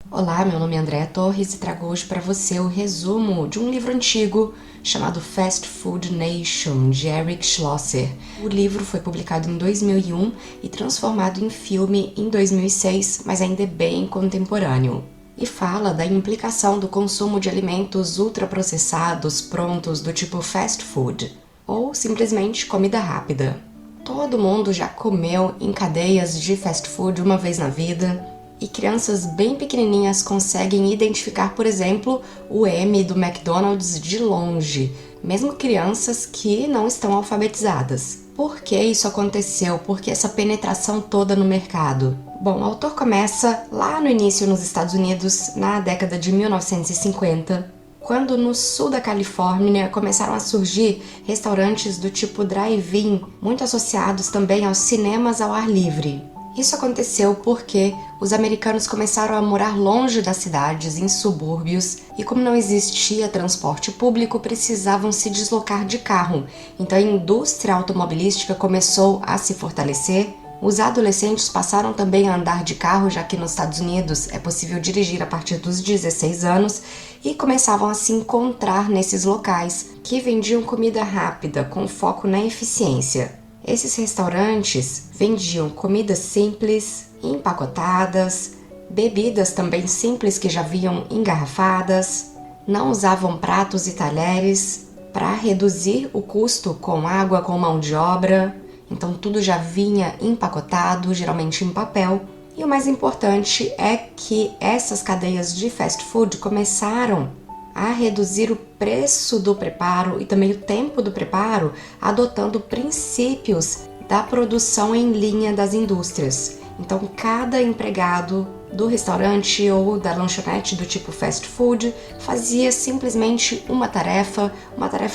Olá, meu nome é Andréa Torres e trago hoje para você o resumo de um livro antigo chamado Fast Food Nation, de Eric Schlosser. O livro foi publicado em 2001 e transformado em filme em 2006, mas ainda é bem contemporâneo. E fala da implicação do consumo de alimentos ultraprocessados prontos do tipo fast food, ou simplesmente comida rápida. Todo mundo já comeu em cadeias de fast food uma vez na vida, e crianças bem pequenininhas conseguem identificar, por exemplo, o M do McDonald's de longe, mesmo crianças que não estão alfabetizadas. Por que isso aconteceu? Por que essa penetração toda no mercado? Bom, o autor começa lá no início nos Estados Unidos, na década de 1950, quando no sul da Califórnia começaram a surgir restaurantes do tipo drive-in, muito associados também aos cinemas ao ar livre. Isso aconteceu porque os americanos começaram a morar longe das cidades, em subúrbios, e como não existia transporte público, precisavam se deslocar de carro. Então a indústria automobilística começou a se fortalecer. Os adolescentes passaram também a andar de carro, já que nos Estados Unidos é possível dirigir a partir dos 16 anos, e começavam a se encontrar nesses locais, que vendiam comida rápida, com foco na eficiência. Esses restaurantes vendiam comidas simples, empacotadas, bebidas também simples que já vinham engarrafadas, não usavam pratos e talheres para reduzir o custo com água, com mão de obra, então tudo já vinha empacotado, geralmente em papel. E o mais importante é que essas cadeias de fast food começaram a reduzir o preço do preparo e também o tempo do preparo, adotando princípios da produção em linha das indústrias. Então, cada empregado do restaurante ou da lanchonete do tipo fast food fazia simplesmente uma tarefa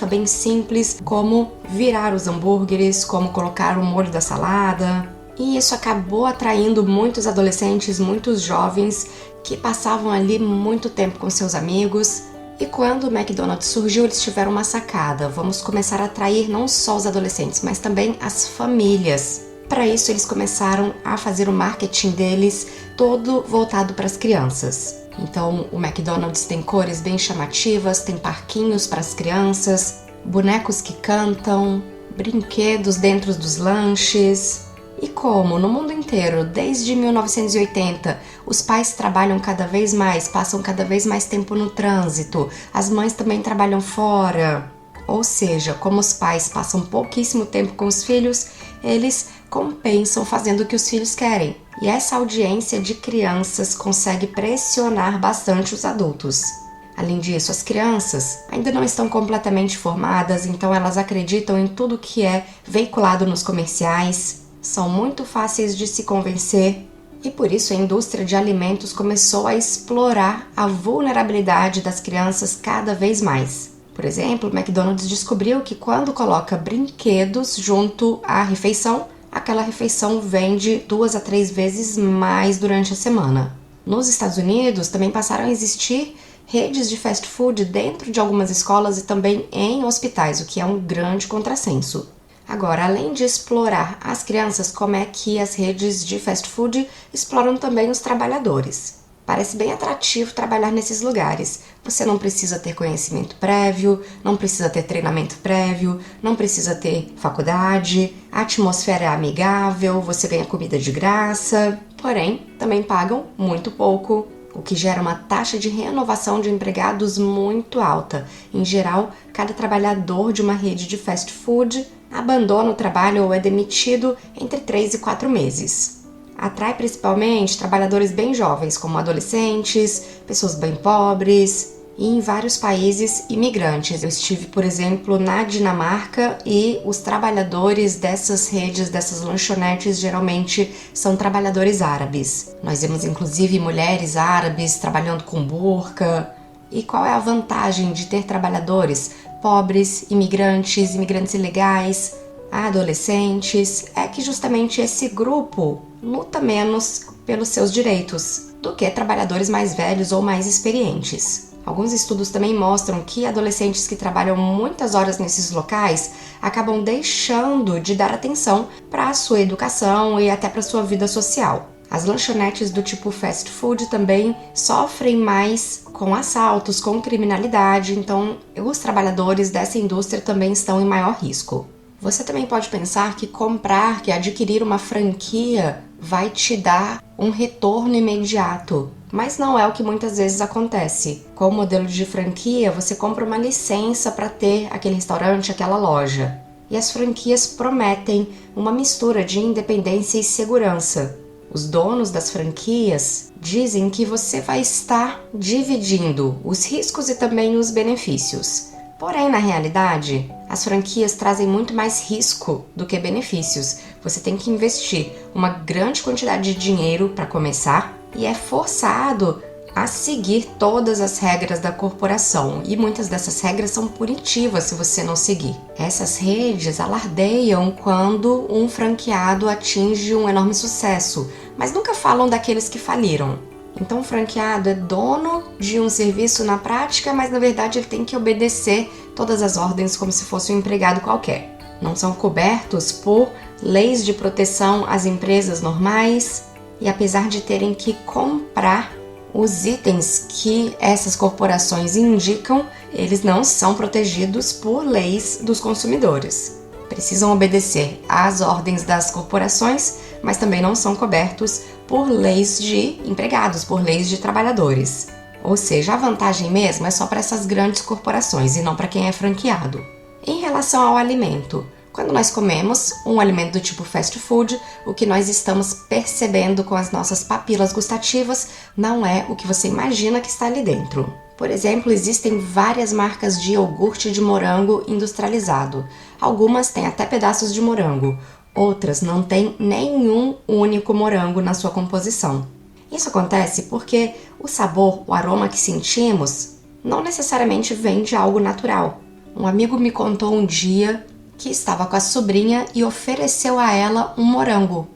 bem simples, como virar os hambúrgueres, como colocar o molho da salada. E isso acabou atraindo muitos adolescentes, muitos jovens que passavam ali muito tempo com seus amigos. E quando o McDonald's surgiu, eles tiveram uma sacada. Vamos começar a atrair não só os adolescentes, mas também as famílias. Para isso, eles começaram a fazer o marketing deles todo voltado para as crianças. Então, o McDonald's tem cores bem chamativas, tem parquinhos para as crianças, bonecos que cantam, brinquedos dentro dos lanches. E como no mundo inteiro, desde 1980, os pais trabalham cada vez mais, passam cada vez mais tempo no trânsito, as mães também trabalham fora. Ou seja, como os pais passam pouquíssimo tempo com os filhos, eles compensam fazendo o que os filhos querem. E essa audiência de crianças consegue pressionar bastante os adultos. Além disso, as crianças ainda não estão completamente formadas, então elas acreditam em tudo que é veiculado nos comerciais. São muito fáceis de se convencer e por isso a indústria de alimentos começou a explorar a vulnerabilidade das crianças cada vez mais. Por exemplo, o McDonald's descobriu que quando coloca brinquedos junto à refeição, aquela refeição vende 2 a 3 vezes mais durante a semana. Nos Estados Unidos também passaram a existir redes de fast food dentro de algumas escolas e também em hospitais, o que é um grande contrassenso. Agora, além de explorar as crianças, como é que as redes de fast food exploram também os trabalhadores? Parece bem atrativo trabalhar nesses lugares. Você não precisa ter conhecimento prévio, não precisa ter treinamento prévio, não precisa ter faculdade, a atmosfera é amigável, você ganha comida de graça, porém, também pagam muito pouco, o que gera uma taxa de renovação de empregados muito alta. Em geral, cada trabalhador de uma rede de fast food abandona o trabalho ou é demitido entre 3 e 4 meses. Atrai principalmente trabalhadores bem jovens, como adolescentes, pessoas bem pobres e em vários países imigrantes. Eu estive, por exemplo, na Dinamarca e os trabalhadores dessas redes, dessas lanchonetes, geralmente são trabalhadores árabes. Nós vemos inclusive mulheres árabes trabalhando com burca. E qual é a vantagem de ter trabalhadores pobres, imigrantes ilegais, adolescentes? É que justamente esse grupo luta menos pelos seus direitos do que trabalhadores mais velhos ou mais experientes. Alguns estudos também mostram que adolescentes que trabalham muitas horas nesses locais acabam deixando de dar atenção para a sua educação e até para a sua vida social. As lanchonetes do tipo fast food também sofrem mais com assaltos, com criminalidade, então os trabalhadores dessa indústria também estão em maior risco. Você também pode pensar que comprar, que adquirir uma franquia vai te dar um retorno imediato, mas não é o que muitas vezes acontece. Com o modelo de franquia, você compra uma licença para ter aquele restaurante, aquela loja. E as franquias prometem uma mistura de independência e segurança. Os donos das franquias dizem que você vai estar dividindo os riscos e também os benefícios. Porém, na realidade, as franquias trazem muito mais risco do que benefícios. Você tem que investir uma grande quantidade de dinheiro para começar e é forçado a seguir todas as regras da corporação. E muitas dessas regras são punitivas se você não seguir. Essas redes alardeiam quando um franqueado atinge um enorme sucesso, mas nunca falam daqueles que faliram. Então o franqueado é dono de um serviço na prática, mas na verdade ele tem que obedecer todas as ordens como se fosse um empregado qualquer. Não são cobertos por leis de proteção às empresas normais e apesar de terem que comprar os itens que essas corporações indicam, eles não são protegidos por leis dos consumidores. Precisam obedecer às ordens das corporações, mas também não são cobertos por leis de empregados, por leis de trabalhadores. Ou seja, a vantagem mesmo é só para essas grandes corporações e não para quem é franqueado. Em relação ao alimento, quando nós comemos um alimento do tipo fast food, o que nós estamos percebendo com as nossas papilas gustativas não é o que você imagina que está ali dentro. Por exemplo, existem várias marcas de iogurte de morango industrializado. Algumas têm até pedaços de morango, outras não têm nenhum único morango na sua composição. Isso acontece porque o sabor, o aroma que sentimos, não necessariamente vem de algo natural. Um amigo me contou um dia que estava com a sobrinha e ofereceu a ela um morango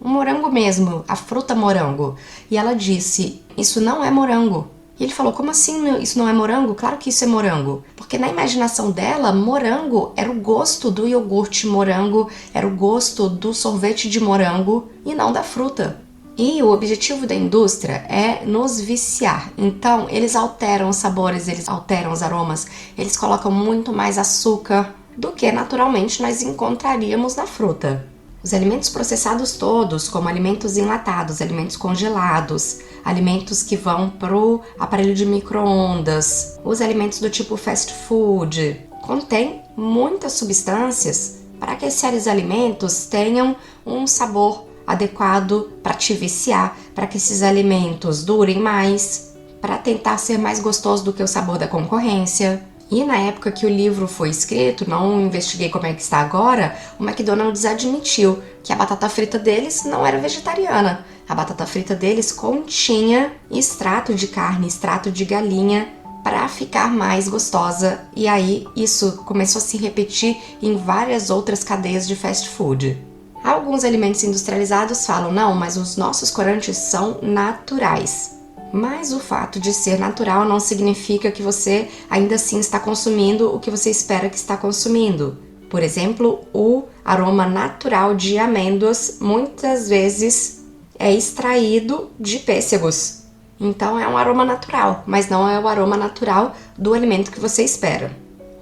mesmo, a fruta morango. E ela disse, isso não é morango. E ele falou, como assim isso não é morango? Claro que isso é morango. Porque na imaginação dela, morango era o gosto do iogurte morango, era o gosto do sorvete de morango e não da fruta. E o objetivo da indústria é nos viciar. Então, eles alteram os sabores, eles alteram os aromas, eles colocam muito mais açúcar do que naturalmente nós encontraríamos na fruta. Os alimentos processados todos, como alimentos enlatados, alimentos congelados, alimentos que vão para o aparelho de micro-ondas, os alimentos do tipo fast food, contêm muitas substâncias para que esses alimentos tenham um sabor adequado para te viciar, para que esses alimentos durem mais, para tentar ser mais gostoso do que o sabor da concorrência. E na época que o livro foi escrito, não investiguei como é que está agora, o McDonald's admitiu que a batata frita deles não era vegetariana. A batata frita deles continha extrato de carne, extrato de galinha, para ficar mais gostosa. E aí isso começou a se repetir em várias outras cadeias de fast food. Alguns alimentos industrializados falam, não, mas os nossos corantes são naturais. Mas o fato de ser natural não significa que você ainda assim está consumindo o que você espera que está consumindo. Por exemplo, o aroma natural de amêndoas muitas vezes é extraído de pêssegos. Então é um aroma natural, mas não é o aroma natural do alimento que você espera.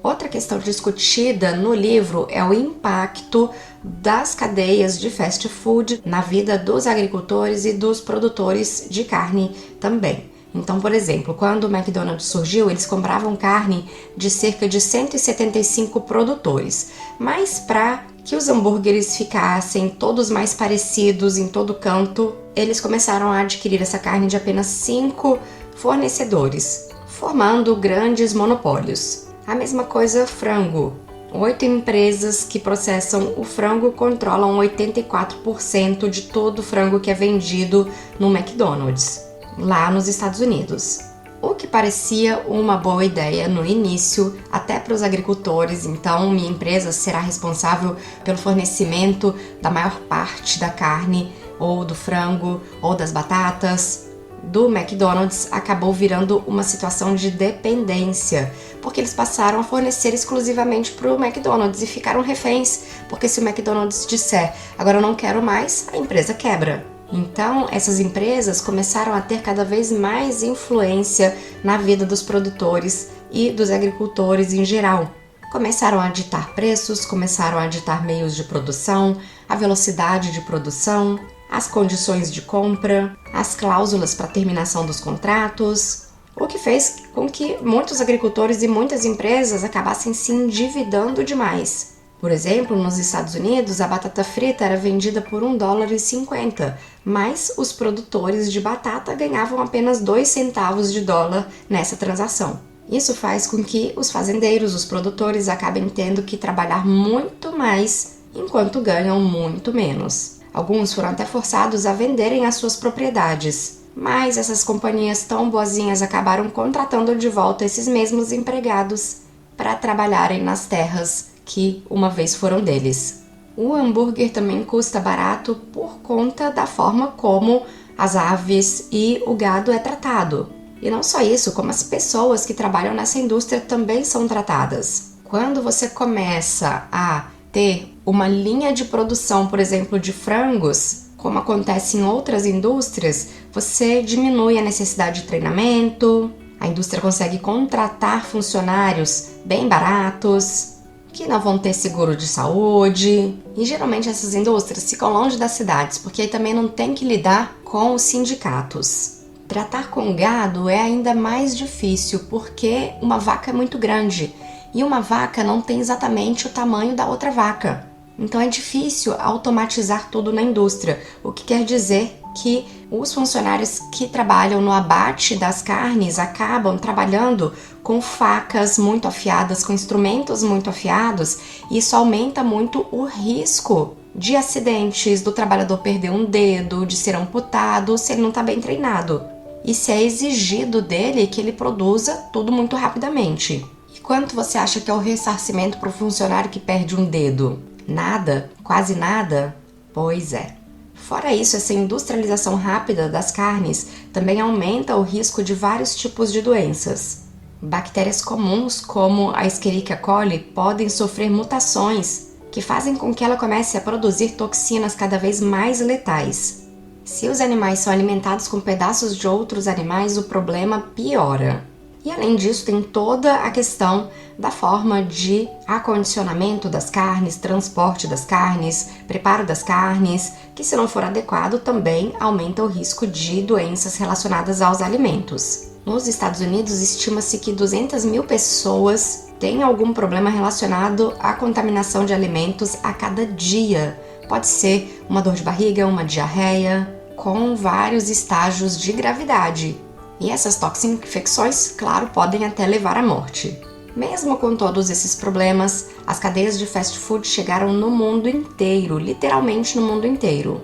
Outra questão discutida no livro é o impacto das cadeias de fast food na vida dos agricultores e dos produtores de carne também. Então, por exemplo, quando o McDonald's surgiu, eles compravam carne de cerca de 175 produtores. Mas para que os hambúrgueres ficassem todos mais parecidos em todo canto, eles começaram a adquirir essa carne de apenas 5 fornecedores, formando grandes monopólios. A mesma coisa frango. 8 empresas que processam o frango controlam 84% de todo o frango que é vendido no McDonald's, lá nos Estados Unidos. O que parecia uma boa ideia no início, até para os agricultores, então minha empresa será responsável pelo fornecimento da maior parte da carne, ou do frango, ou das batatas. Do McDonald's acabou virando uma situação de dependência, porque eles passaram a fornecer exclusivamente para o McDonald's e ficaram reféns, porque se o McDonald's disser, agora eu não quero mais, a empresa quebra. Então, essas empresas começaram a ter cada vez mais influência na vida dos produtores e dos agricultores em geral. Começaram a ditar preços, começaram a ditar meios de produção, a velocidade de produção, as condições de compra, as cláusulas para terminação dos contratos, o que fez com que muitos agricultores e muitas empresas acabassem se endividando demais. Por exemplo, nos Estados Unidos, a batata frita era vendida por $1,50, mas os produtores de batata ganhavam apenas 2 centavos de dólar nessa transação. Isso faz com que os fazendeiros, os produtores, acabem tendo que trabalhar muito mais enquanto ganham muito menos. Alguns foram até forçados a venderem as suas propriedades, mas essas companhias tão boazinhas acabaram contratando de volta esses mesmos empregados para trabalharem nas terras que uma vez foram deles. O hambúrguer também custa barato por conta da forma como as aves e o gado é tratado. E não só isso, como as pessoas que trabalham nessa indústria também são tratadas. Quando você começa a ter uma linha de produção, por exemplo, de frangos, como acontece em outras indústrias, você diminui a necessidade de treinamento, a indústria consegue contratar funcionários bem baratos, que não vão ter seguro de saúde. E geralmente essas indústrias ficam longe das cidades, porque aí também não tem que lidar com os sindicatos. Tratar com gado é ainda mais difícil, porque uma vaca é muito grande e uma vaca não tem exatamente o tamanho da outra vaca. Então é difícil automatizar tudo na indústria, o que quer dizer que os funcionários que trabalham no abate das carnes acabam trabalhando com facas muito afiadas, com instrumentos muito afiados, e isso aumenta muito o risco de acidentes, do trabalhador perder um dedo, de ser amputado se ele não está bem treinado. E se é exigido dele que ele produza tudo muito rapidamente. E quanto você acha que é o ressarcimento para o funcionário que perde um dedo? Nada? Quase nada? Pois é. Fora isso, essa industrialização rápida das carnes também aumenta o risco de vários tipos de doenças. Bactérias comuns, como a Escherichia coli, podem sofrer mutações que fazem com que ela comece a produzir toxinas cada vez mais letais. Se os animais são alimentados com pedaços de outros animais, o problema piora. E além disso, tem toda a questão da forma de acondicionamento das carnes, transporte das carnes, preparo das carnes, que se não for adequado também aumenta o risco de doenças relacionadas aos alimentos. Nos Estados Unidos, estima-se que 200 mil pessoas têm algum problema relacionado à contaminação de alimentos a cada dia. Pode ser uma dor de barriga, uma diarreia, com vários estágios de gravidade. E essas toxinfecções, claro, podem até levar à morte. Mesmo com todos esses problemas, as cadeias de fast food chegaram no mundo inteiro, literalmente no mundo inteiro.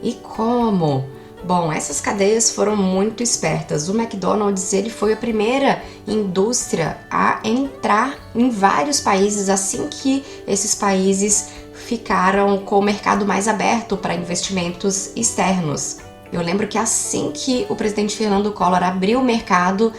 E como? Bom, essas cadeias foram muito espertas. O McDonald's ele foi a primeira indústria a entrar em vários países assim que esses países ficaram com o mercado mais aberto para investimentos externos. Eu lembro que assim que o presidente Fernando Collor abriu o mercado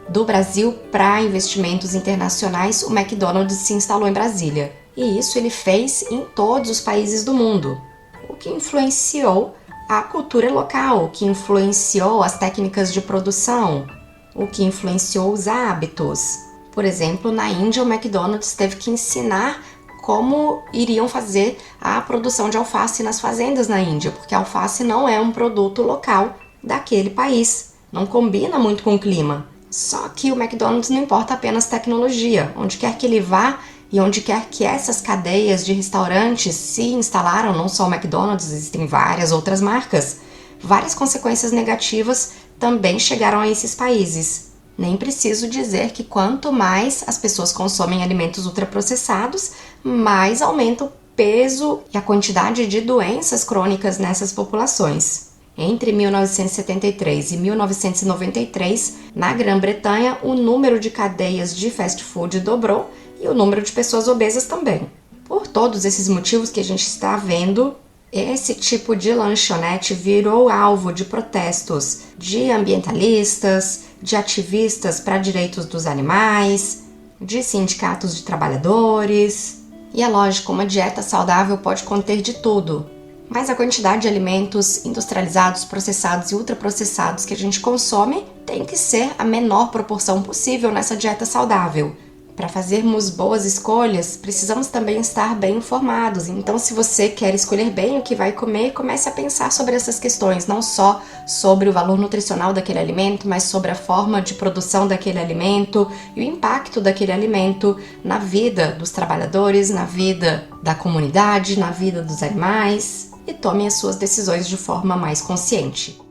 do Brasil para investimentos internacionais, o McDonald's se instalou em Brasília. E isso ele fez em todos os países do mundo, o que influenciou a cultura local, o que influenciou as técnicas de produção, o que influenciou os hábitos. Por exemplo, na Índia, o McDonald's teve que ensinar como iriam fazer a produção de alface nas fazendas na Índia, porque a alface não é um produto local daquele país, não combina muito com o clima. Só que o McDonald's não importa apenas tecnologia, onde quer que ele vá e onde quer que essas cadeias de restaurantes se instalaram, não só o McDonald's, existem várias outras marcas, várias consequências negativas também chegaram a esses países. Nem preciso dizer que quanto mais as pessoas consomem alimentos ultraprocessados, mais aumenta o peso e a quantidade de doenças crônicas nessas populações. Entre 1973 e 1993, na Grã-Bretanha, o número de cadeias de fast food dobrou e o número de pessoas obesas também. Por todos esses motivos que a gente está vendo, esse tipo de lanchonete virou alvo de protestos de ambientalistas, de ativistas para direitos dos animais, de sindicatos de trabalhadores. E é lógico, uma dieta saudável pode conter de tudo. Mas a quantidade de alimentos industrializados, processados e ultraprocessados que a gente consome tem que ser a menor proporção possível nessa dieta saudável. Para fazermos boas escolhas, precisamos também estar bem informados. Então, se você quer escolher bem o que vai comer, comece a pensar sobre essas questões, não só sobre o valor nutricional daquele alimento, mas sobre a forma de produção daquele alimento e o impacto daquele alimento na vida dos trabalhadores, na vida da comunidade, na vida dos animais. E tome as suas decisões de forma mais consciente.